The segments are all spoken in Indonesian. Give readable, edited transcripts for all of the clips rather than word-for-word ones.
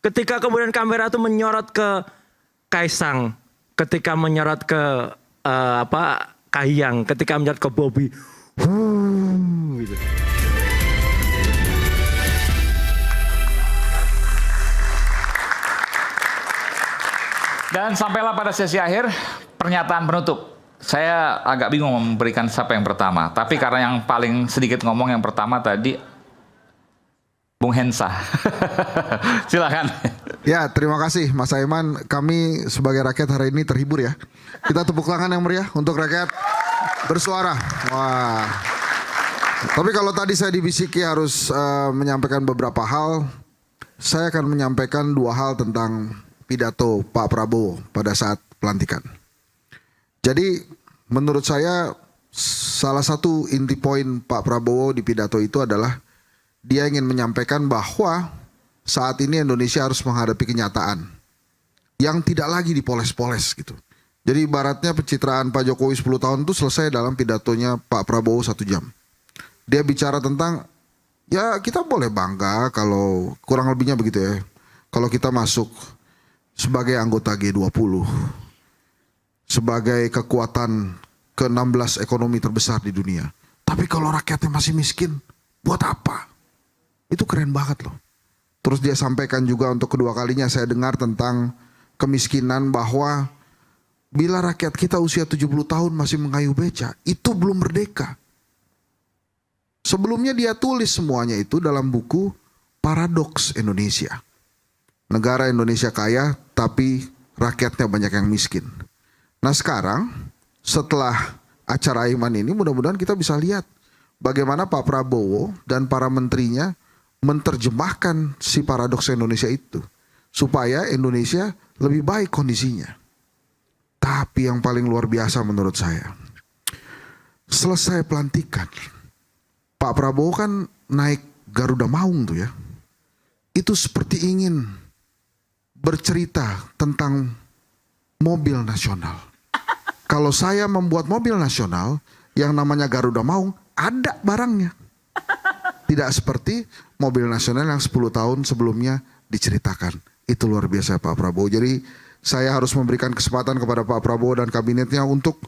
Ketika kemudian kamera itu menyorot ke Kaisang, ketika menyorot ke Kahiyang, ketika menyorot ke Bobi, gitu. Dan sampailah pada sesi akhir, pernyataan penutup. Saya agak bingung memberikan siapa yang pertama. Tapi karena yang paling sedikit ngomong yang pertama tadi, Bung Hensa. Silakan. Ya, terima kasih Mas Aiman. Kami sebagai rakyat hari ini terhibur ya. Kita tepuk tangan yang meriah untuk rakyat bersuara. Wah. Tapi kalau tadi saya dibisiki harus menyampaikan beberapa hal, saya akan menyampaikan dua hal tentang pidato Pak Prabowo pada saat pelantikan. Jadi menurut saya salah satu inti poin Pak Prabowo di pidato itu adalah dia ingin menyampaikan bahwa saat ini Indonesia harus menghadapi kenyataan yang tidak lagi dipoles-poles gitu. Jadi ibaratnya pencitraan Pak Jokowi 10 tahun itu selesai dalam pidatonya Pak Prabowo 1 jam. Dia bicara tentang ya kita boleh bangga kalau kurang lebihnya begitu ya. Kalau kita masuk sebagai anggota G20, sebagai kekuatan ke-16 ekonomi terbesar di dunia. Tapi kalau rakyatnya masih miskin, buat apa? Itu keren banget loh. Terus dia sampaikan juga untuk kedua kalinya saya dengar tentang kemiskinan bahwa bila rakyat kita usia 70 tahun masih mengayuh beca, itu belum merdeka. Sebelumnya dia tulis semuanya itu dalam buku Paradoks Indonesia. Negara Indonesia kaya tapi rakyatnya banyak yang miskin. Nah sekarang setelah acara Aiman ini mudah-mudahan kita bisa lihat bagaimana Pak Prabowo dan para menterinya menerjemahkan si paradoks Indonesia itu. Supaya Indonesia lebih baik kondisinya. Tapi yang paling luar biasa menurut saya. Selesai pelantikan. Pak Prabowo kan naik Garuda Maung tuh ya. Itu seperti ingin bercerita tentang mobil nasional. Kalau saya membuat mobil nasional yang namanya Garuda Maung, ada barangnya. Tidak seperti mobil nasional yang 10 tahun sebelumnya diceritakan. Itu luar biasa Pak Prabowo. Jadi saya harus memberikan kesempatan kepada Pak Prabowo dan kabinetnya untuk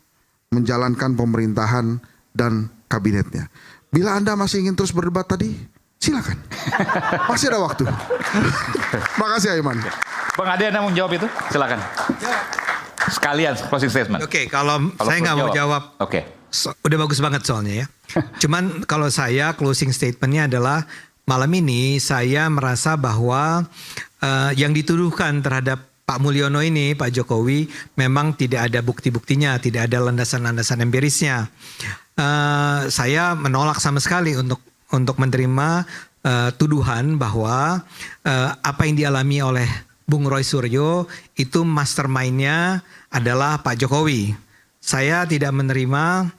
menjalankan pemerintahan dan kabinetnya. Bila Anda masih ingin terus berdebat tadi, silakan. Masih ada waktu. Makasih Aiman. Bang Ade, Anda mau jawab itu? Silakan. Sekalian closing statement. Oke, kalau saya nggak mau jawab. Oke. Udah bagus banget soalnya ya. Cuman kalau saya closing statementnya adalah malam ini saya merasa bahwa yang dituduhkan terhadap Pak Mulyono ini, Pak Jokowi, memang tidak ada bukti-buktinya, tidak ada landasan-landasan empirisnya. Saya menolak sama sekali untuk menerima tuduhan bahwa apa yang dialami oleh Bung Roy Suryo itu mastermind-nya adalah Pak Jokowi. Saya tidak menerima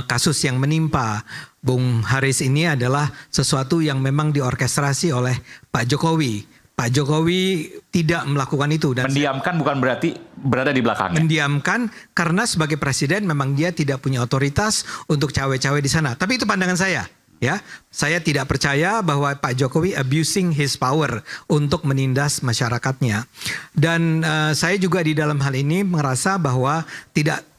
kasus yang menimpa Bung Haris ini adalah sesuatu yang memang diorkestrasi oleh Pak Jokowi. Pak Jokowi tidak melakukan itu. Dan mendiamkan bukan berarti berada di belakangnya. Mendiamkan karena sebagai presiden memang dia tidak punya otoritas untuk cawe-cawe di sana. Tapi itu pandangan saya. Ya, saya tidak percaya bahwa Pak Jokowi abusing his power untuk menindas masyarakatnya. Dan saya juga di dalam hal ini merasa bahwa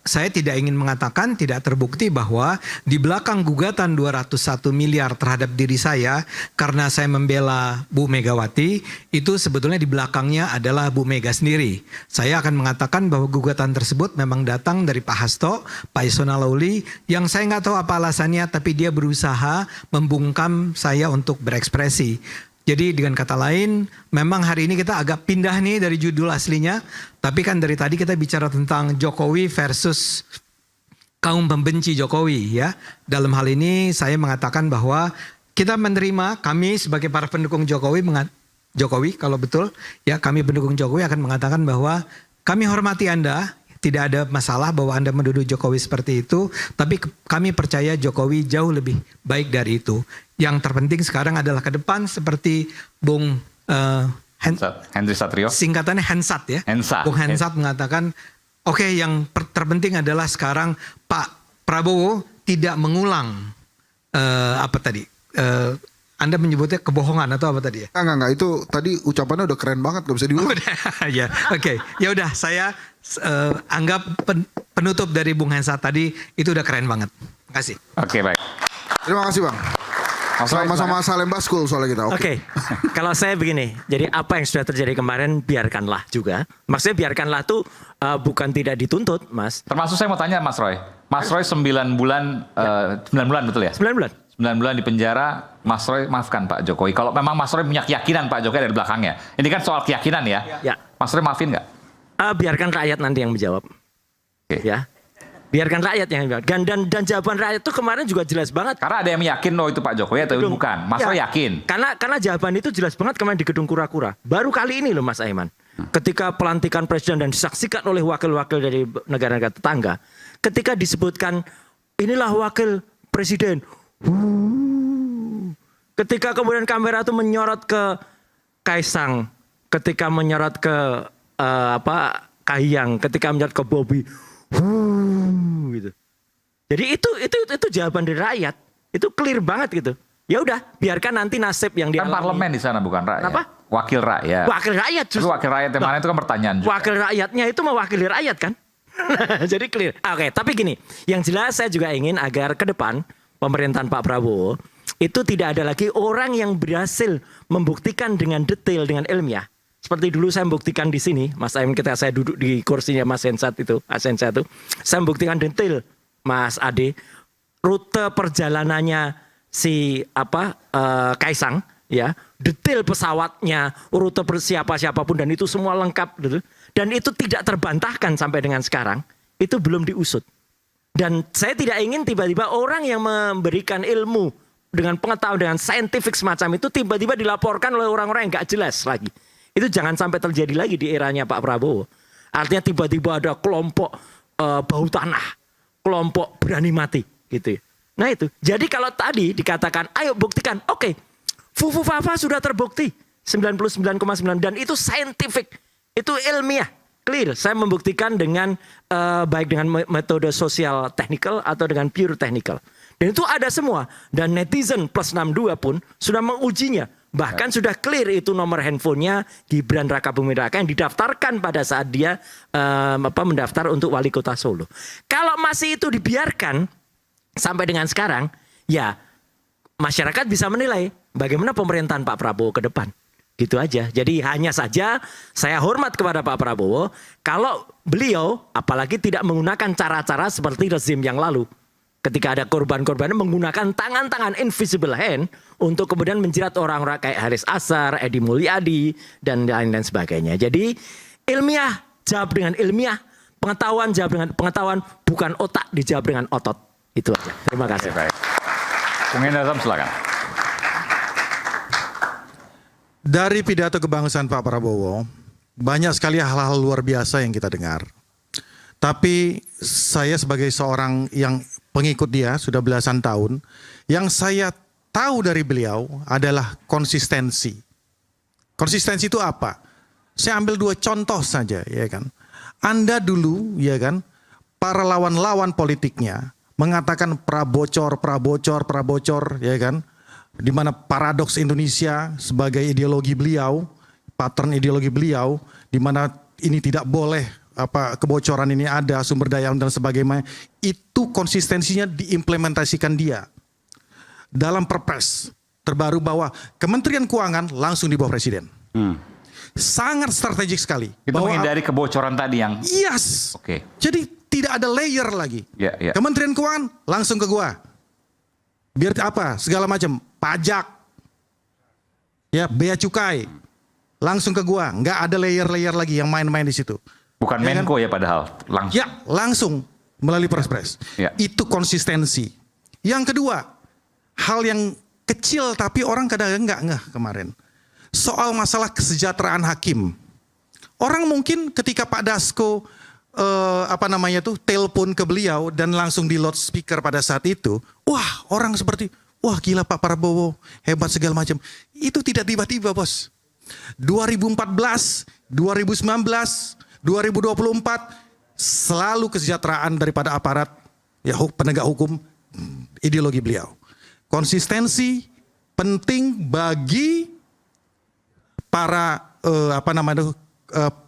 saya tidak ingin mengatakan tidak terbukti bahwa di belakang gugatan 201 miliar terhadap diri saya karena saya membela Bu Megawati, itu sebetulnya di belakangnya adalah Bu Mega sendiri. Saya akan mengatakan bahwa gugatan tersebut memang datang dari Pak Hasto, Pak Yasona Lawli, yang saya nggak tahu apa alasannya, tapi dia berusaha membungkam saya untuk berekspresi. Jadi dengan kata lain, memang hari ini kita agak pindah nih dari judul aslinya. Tapi kan dari tadi kita bicara tentang Jokowi versus kaum pembenci Jokowi ya. Dalam hal ini saya mengatakan bahwa kita menerima, kami sebagai para pendukung Jokowi kalau betul ya kami pendukung Jokowi akan mengatakan bahwa kami hormati Anda. Tidak ada masalah bahwa Anda menuduh Jokowi seperti itu. Tapi kami percaya Jokowi jauh lebih baik dari itu. Yang terpenting sekarang adalah ke depan seperti Bung Henry Satrio. Singkatannya Hensat ya. Hensat. Bung Hensat mengatakan, oke, yang terpenting adalah sekarang Pak Prabowo tidak mengulang Anda menyebutnya kebohongan atau apa tadi ya? Enggak. Itu tadi ucapannya udah keren banget, gak bisa diulang. Ya, oke. Ya udah, saya anggap penutup dari Bung Hensa tadi itu udah keren banget. Terima kasih. Oke, baik. Terima kasih Bang. Sama-sama Salemba School soalnya kita. Oke, kalau saya begini, jadi apa yang sudah terjadi kemarin biarkanlah juga. Maksudnya biarkanlah tuh bukan tidak dituntut, Mas. Termasuk saya mau tanya Mas Roy. Mas Roy 9 bulan, 9 bulan betul ya? 9 bulan. 9 bulan di penjara, Mas Roy maafkan Pak Jokowi. Kalau memang Mas Roy punya keyakinan Pak Jokowi ada di belakangnya. Ini kan soal keyakinan ya. Ya. Mas Roy maafin nggak? Biarkan rakyat nanti yang menjawab. Oke. Ya. Biarkan rakyat yang menjawab. Dan jawaban rakyat itu kemarin juga jelas banget. Karena ada yang yakin loh itu Pak Jokowi atau bukan. Mas Roy yakin. Karena jawaban itu jelas banget kemarin di Gedung Kura-Kura. Baru kali ini loh Mas Aiman. Ketika pelantikan presiden dan disaksikan oleh wakil-wakil dari negara-negara tetangga. Ketika disebutkan inilah wakil presiden. Ketika kemudian kamera itu menyorot ke Kaisang. Ketika menyorot ke Kahiyang. Ketika menyorot ke Bobi. Gitu. Jadi itu jawaban dari rakyat. Itu clear banget gitu. Ya udah, biarkan nanti nasib yang Kan dialami. parlemen di sana bukan rakyat. Kenapa? Wakil rakyat. Wakil rakyat Tapi wakil rakyat yang mana itu kan pertanyaan juga. Wakil rakyatnya itu mewakili rakyat kan? Jadi clear. Oke, tapi gini, yang jelas saya juga ingin agar ke depan pemerintahan Pak Prabowo itu tidak ada lagi orang yang berhasil membuktikan dengan detail, dengan ilmiah. Seperti dulu saya membuktikan di sini, Mas Aim, ketika saya duduk di kursinya Mas Hensat itu, saya membuktikan detail, Mas Ade, rute perjalanannya si Kaisang, ya, detail pesawatnya, rute siapapun dan itu semua lengkap, gitu. Dan itu tidak terbantahkan sampai dengan sekarang, itu belum diusut. Dan saya tidak ingin tiba-tiba orang yang memberikan ilmu dengan pengetahuan, dengan saintifik semacam itu tiba-tiba dilaporkan oleh orang-orang yang gak jelas lagi. Itu jangan sampai terjadi lagi di eranya Pak Prabowo. Artinya tiba-tiba ada kelompok bau tanah, kelompok berani mati, gitu. Nah itu. Jadi kalau tadi dikatakan, ayo buktikan, oke, Fufu Fafa sudah terbukti 99,9 dan itu saintifik, itu ilmiah, clear. Saya membuktikan dengan baik dengan metode sosial technical atau dengan pure technical. Dan itu ada semua. Dan netizen plus 62 pun sudah mengujinya. Bahkan sudah clear itu nomor handphonenya Gibran Rakabuming Raka yang didaftarkan pada saat dia mendaftar untuk wali kota Solo. Kalau masih itu dibiarkan sampai dengan sekarang, ya masyarakat bisa menilai bagaimana pemerintahan Pak Prabowo ke depan. Gitu aja. Jadi hanya saja saya hormat kepada Pak Prabowo kalau beliau apalagi tidak menggunakan cara-cara seperti rezim yang lalu. Ketika ada korban-korban menggunakan tangan-tangan invisible hand untuk kemudian menjerat orang-orang kayak Haris Azhar, Edi Mulyadi, dan lain-lain sebagainya. Jadi ilmiah jawab dengan ilmiah, pengetahuan jawab dengan pengetahuan, bukan otak dijawab dengan otot. Itu aja. Terima kasih. Baik. Bung Hendra, silakan. Dari pidato kebangsaan Pak Prabowo, banyak sekali hal-hal luar biasa yang kita dengar. Tapi saya sebagai seorang yang pengikut dia sudah belasan tahun, yang saya tahu dari beliau adalah konsistensi. Konsistensi itu apa? Saya ambil 2 contoh saja, ya kan. Anda dulu, ya kan, para lawan-lawan politiknya mengatakan prabocor, ya kan. Di mana paradoks Indonesia sebagai ideologi beliau, pattern ideologi beliau, di mana ini tidak boleh kebocoran ini ada, sumber daya dan sebagainya, itu konsistensinya diimplementasikan dia. Dalam Perpres terbaru bahwa Kementerian Keuangan langsung di bawah Presiden. Sangat strategik sekali. Itu menghindari kebocoran tadi yang... Yes. Oke. Jadi tidak ada layer lagi. Ya, ya. Kementerian Keuangan langsung ke gua. Biar apa? Segala macam. Pajak. Ya, bea cukai. Langsung ke gua. Nggak ada layer-layer lagi yang main-main di situ. Bukan Ya Menko kan? ya padahal. Langsung. Ya, langsung melalui Perpres. Ya. Itu konsistensi. Yang kedua, hal yang kecil tapi orang kadang-kadang nggak ngeh kemarin. Soal masalah kesejahteraan hakim. Orang mungkin ketika Pak Dasko telepon ke beliau dan langsung di loudspeaker pada saat itu, wah orang seperti, wah gila Pak Prabowo, hebat segala macam. Itu tidak tiba-tiba bos. 2014, 2019, 2024 selalu kesejahteraan daripada aparat ya penegak hukum ideologi beliau. Konsistensi, penting bagi para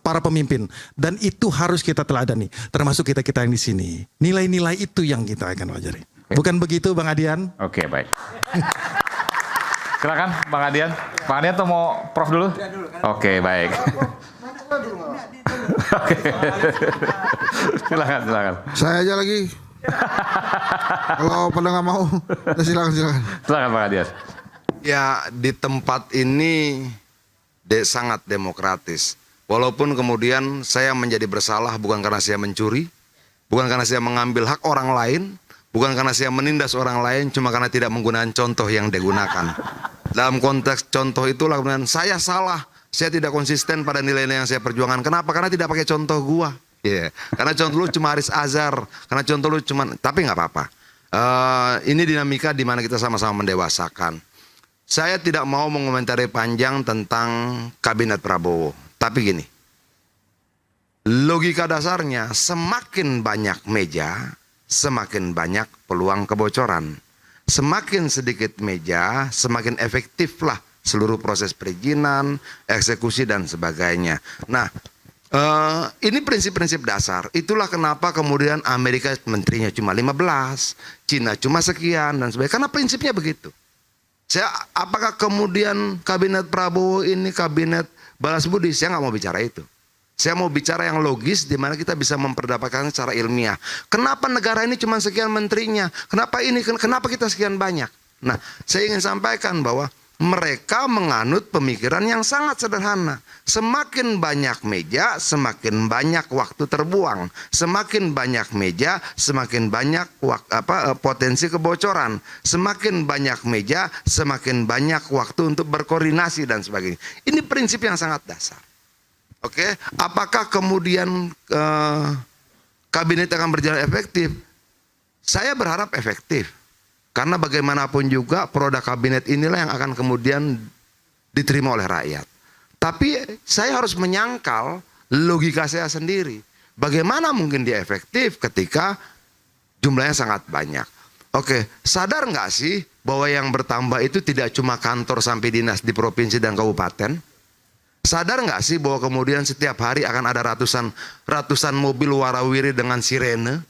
para pemimpin, dan itu harus kita teladani, termasuk kita yang di sini. Nilai-nilai itu yang kita akan pelajari. Bukan begitu, Bang Adian? Oke, baik. Silakan, Bang Adian. Bang Adian tuh mau Prof dulu? Oke, baik. Oke. Silakan. Saya aja lagi. Kalau pada nggak mau, silakan. Silakan, Bang Adian. Ya, di tempat ini sangat demokratis. Walaupun kemudian saya menjadi bersalah bukan karena saya mencuri, bukan karena saya mengambil hak orang lain, bukan karena saya menindas orang lain, cuma karena tidak menggunakan contoh yang digunakan. Dalam konteks contoh itulah kemudian saya salah, saya tidak konsisten pada nilai-nilai yang saya perjuangkan. Kenapa? Karena tidak pakai contoh gua. Karena contoh lu cuma Haris Azhar, karena contoh lu cuma, tapi nggak apa-apa. Ini dinamika di mana kita sama-sama mendewasakan. Saya tidak mau mengomentari panjang tentang kabinet Prabowo. Tapi gini, logika dasarnya semakin banyak meja, semakin banyak peluang kebocoran. Semakin sedikit meja, semakin efektiflah seluruh proses perizinan, eksekusi dan sebagainya. Nah, ini prinsip-prinsip dasar. Itulah kenapa kemudian Amerika menterinya cuma 15, Cina cuma sekian dan sebagainya. Karena prinsipnya begitu. Apakah kemudian kabinet Prabowo ini kabinet balas budi? Saya nggak mau bicara itu. Saya mau bicara yang logis di mana kita bisa memperdapatkan secara ilmiah. Kenapa negara ini cuma sekian menterinya? Kenapa kita sekian banyak? Nah, saya ingin sampaikan bahwa mereka menganut pemikiran yang sangat sederhana. Semakin banyak meja, semakin banyak waktu terbuang. Semakin banyak meja, semakin banyak potensi kebocoran. Semakin banyak meja, semakin banyak waktu untuk berkoordinasi dan sebagainya. Ini prinsip yang sangat dasar. Oke, apakah kemudian kabinet akan berjalan efektif? Saya berharap efektif. Karena bagaimanapun juga produk kabinet inilah yang akan kemudian diterima oleh rakyat. Tapi saya harus menyangkal logika saya sendiri. Bagaimana mungkin dia efektif ketika jumlahnya sangat banyak. Oke, sadar nggak sih bahwa yang bertambah itu tidak cuma kantor sampai dinas di provinsi dan kabupaten? Sadar nggak sih bahwa kemudian setiap hari akan ada ratusan mobil warawiri dengan sirene?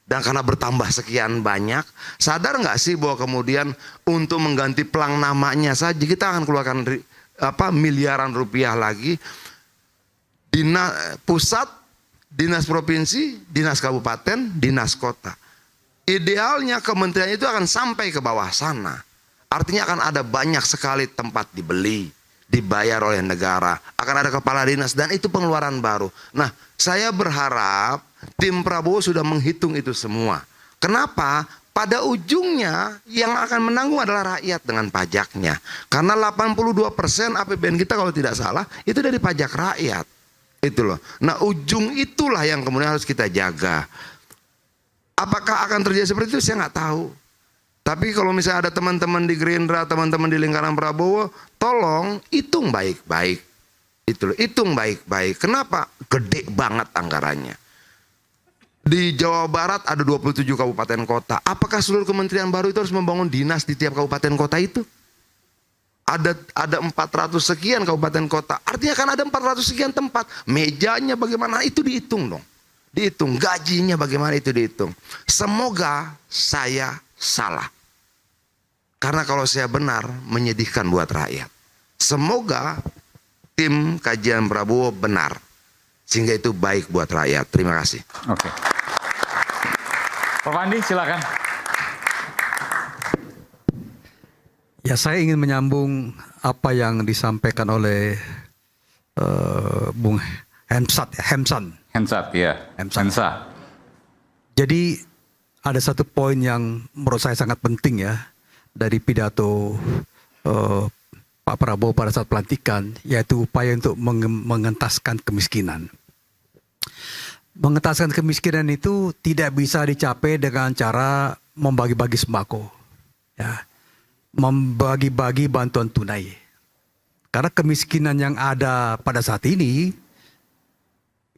Dan karena bertambah sekian banyak, sadar nggak sih bahwa kemudian untuk mengganti pelang namanya saja kita akan keluarkan miliaran rupiah lagi. Dinas pusat, dinas provinsi, dinas kabupaten, dinas kota. Idealnya kementerian itu akan sampai ke bawah sana. Artinya akan ada banyak sekali tempat dibeli, dibayar oleh negara, akan ada kepala dinas dan itu pengeluaran baru. Nah, saya berharap tim Prabowo sudah menghitung itu semua. Kenapa? Pada ujungnya yang akan menanggung adalah rakyat dengan pajaknya. Karena 82% APBN kita kalau tidak salah itu dari pajak rakyat. Itu loh. Nah, ujung itulah yang kemudian harus kita jaga. Apakah akan terjadi seperti itu? Saya nggak tahu. Tapi kalau misalnya ada teman-teman di Gerindra, teman-teman di lingkaran Prabowo, tolong hitung baik-baik. Itu loh, hitung baik-baik. Kenapa? Gede banget anggarannya. Di Jawa Barat ada 27 kabupaten kota. Apakah seluruh kementerian baru itu harus membangun dinas di tiap kabupaten kota itu? Ada 400 sekian kabupaten kota. Artinya kan ada 400 sekian tempat. Mejanya bagaimana? Itu dihitung dong. Dihitung. Gajinya bagaimana? Itu dihitung. Semoga saya salah. Karena kalau saya benar, menyedihkan buat rakyat. Semoga tim kajian Prabowo benar. Sehingga itu baik buat rakyat. Terima kasih. Oke. Pak Pandi, silakan. Ya, saya ingin menyambung apa yang disampaikan oleh Bung Hemsan. Hemsa. Jadi ada satu poin yang menurut saya sangat penting ya dari pidato Pak Prabowo pada saat pelantikan, yaitu upaya untuk mengentaskan kemiskinan. Mengentaskan kemiskinan itu tidak bisa dicapai dengan cara membagi-bagi sembako, ya, membagi-bagi bantuan tunai. Karena kemiskinan yang ada pada saat ini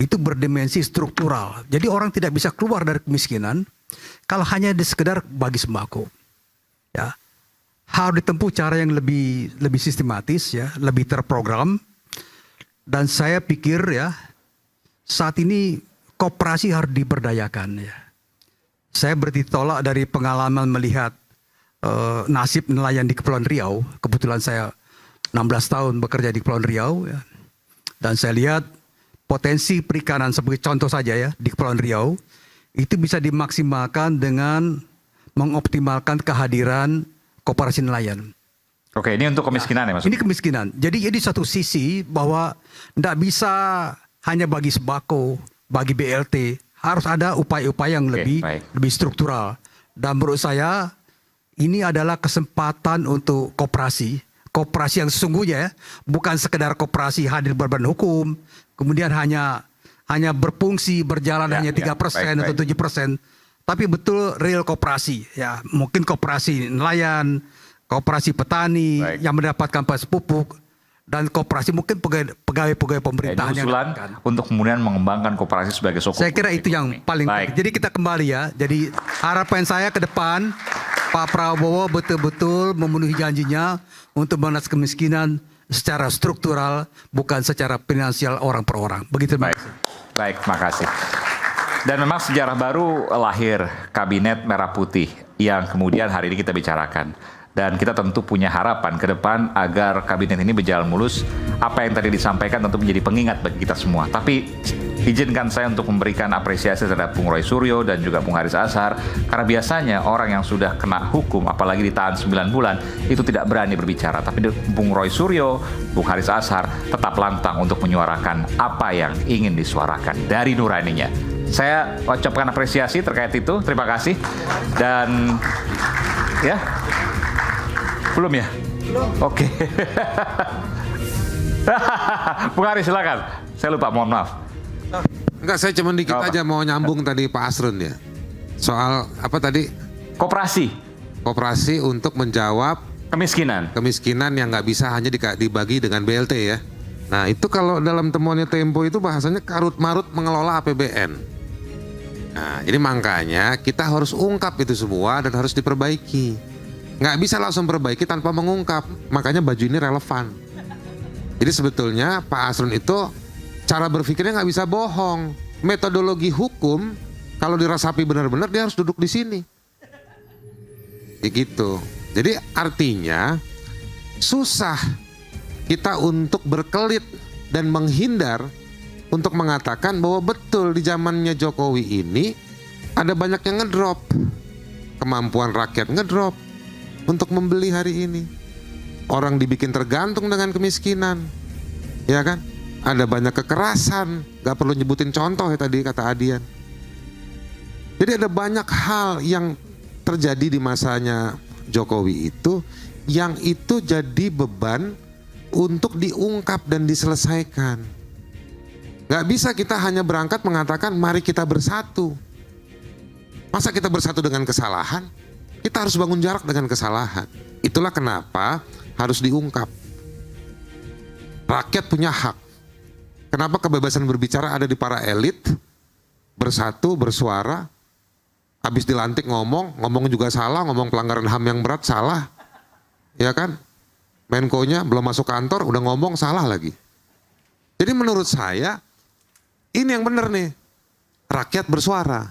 itu berdimensi struktural. Jadi orang tidak bisa keluar dari kemiskinan kalau hanya sekedar bagi sembako. Ya. harus ditempuh cara yang lebih sistematis ya, lebih terprogram. Dan saya pikir ya, saat ini koperasi harus diberdayakan ya. Saya bertolak dari pengalaman melihat nasib nelayan di Kepulauan Riau. Kebetulan saya 16 tahun bekerja di Kepulauan Riau ya. Dan saya lihat potensi perikanan sebagai contoh saja ya di Kepulauan Riau itu bisa dimaksimalkan dengan mengoptimalkan kehadiran koperasi nelayan. Oke, ini untuk kemiskinan ya Mas? Ini kemiskinan. Jadi satu sisi bahwa tidak bisa hanya bagi sembako, bagi BLT, harus ada upaya-upaya yang lebih struktural. Dan menurut saya ini adalah kesempatan untuk koperasi yang sesungguhnya ya, bukan sekedar koperasi hadir berbadan hukum, kemudian hanya berfungsi berjalan hanya 3% atau 7%, tapi betul real koperasi ya, mungkin koperasi nelayan, koperasi petani yang mendapatkan pas pupuk, dan koperasi mungkin pegawai-pegawai pemerintahan yang untuk kemudian mengembangkan koperasi sebagai sokong. Saya kira itu yang paling penting. Jadi kita kembali ya. Jadi harapan saya ke depan Pak Prabowo betul-betul memenuhi janjinya untuk memberantas kemiskinan secara struktural, bukan secara finansial orang per orang. Begitu. Baik, makasih. Dan memang sejarah baru lahir Kabinet Merah Putih yang kemudian hari ini kita bicarakan. Dan kita tentu punya harapan ke depan agar kabinet ini berjalan mulus. Apa yang tadi disampaikan tentu menjadi pengingat bagi kita semua. Tapi izinkan saya untuk memberikan apresiasi terhadap Bung Roy Suryo dan juga Bung Haris Azhar. Karena biasanya orang yang sudah kena hukum, apalagi ditahan 9 bulan, itu tidak berani berbicara. Tapi Bung Roy Suryo, Bung Haris Azhar tetap lantang untuk menyuarakan apa yang ingin disuarakan dari nuraninya. Saya ucapkan apresiasi terkait itu. Terima kasih. Dan ya... Belum ya? Belum. Oke. Bung Haris silakan. Saya lupa, mohon maaf. Enggak, saya cuma dikit aja mau nyambung tadi Pak Asrun ya. Soal apa tadi? Koperasi. Koperasi untuk menjawab kemiskinan yang nggak bisa hanya dibagi dengan BLT ya. Nah itu kalau dalam temuannya Tempo itu bahasanya karut-marut mengelola APBN. Nah ini makanya kita harus ungkap itu semua dan harus diperbaiki. Nggak bisa langsung perbaiki tanpa mengungkap. Makanya baju ini relevan. Jadi sebetulnya Pak Asrun itu cara berpikirnya nggak bisa bohong. Metodologi hukum kalau dirasapi benar-benar dia harus duduk di sini. Gitu. Jadi artinya susah kita untuk berkelit dan menghindar untuk mengatakan bahwa betul di zamannya Jokowi ini ada banyak yang ngedrop. Kemampuan rakyat ngedrop untuk membeli hari ini. Orang dibikin tergantung dengan kemiskinan. Ya kan? Ada banyak kekerasan. Gak perlu nyebutin contoh ya tadi kata Adian. Jadi ada banyak hal yang terjadi di masanya Jokowi itu, yang itu jadi beban untuk diungkap dan diselesaikan. Gak bisa kita hanya berangkat mengatakan mari kita bersatu. Masa kita bersatu dengan kesalahan? Kita harus bangun jarak dengan kesalahan. Itulah kenapa harus diungkap. Rakyat punya hak. Kenapa kebebasan berbicara ada di para elit? Bersatu, bersuara. Habis dilantik ngomong juga salah, ngomong pelanggaran HAM yang berat salah. Ya kan? Menko-nya belum masuk kantor udah ngomong salah lagi. Jadi menurut saya ini yang benar nih. Rakyat bersuara.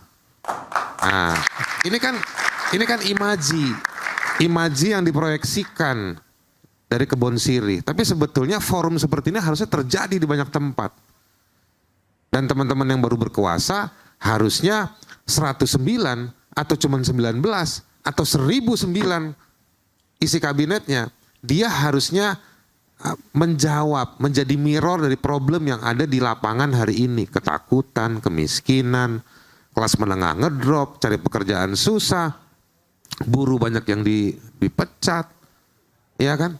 Nah, ini kan imaji yang diproyeksikan dari Kebon Sirih. Tapi sebetulnya forum seperti ini harusnya terjadi di banyak tempat. Dan teman-teman yang baru berkuasa harusnya 109 atau cuma 19 atau 1009 isi kabinetnya. Dia harusnya menjawab, menjadi mirror dari problem yang ada di lapangan hari ini. Ketakutan, kemiskinan, kelas menengah ngedrop, cari pekerjaan susah. Buruh banyak yang dipecat, ya kan?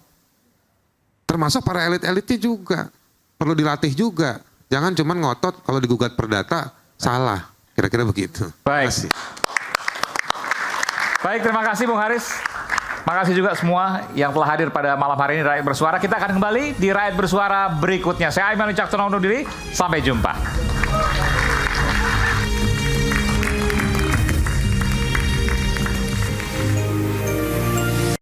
Termasuk para elit-elitnya juga perlu dilatih juga. Jangan cuma ngotot kalau digugat perdata salah. Kira-kira begitu. Baik. Baik, terima kasih Bung Haris. Makasih juga semua yang telah hadir pada malam hari ini Rakyat Bersuara. Kita akan kembali di Rakyat Bersuara berikutnya. Saya Aiman Wicaksono undur diri. Sampai jumpa.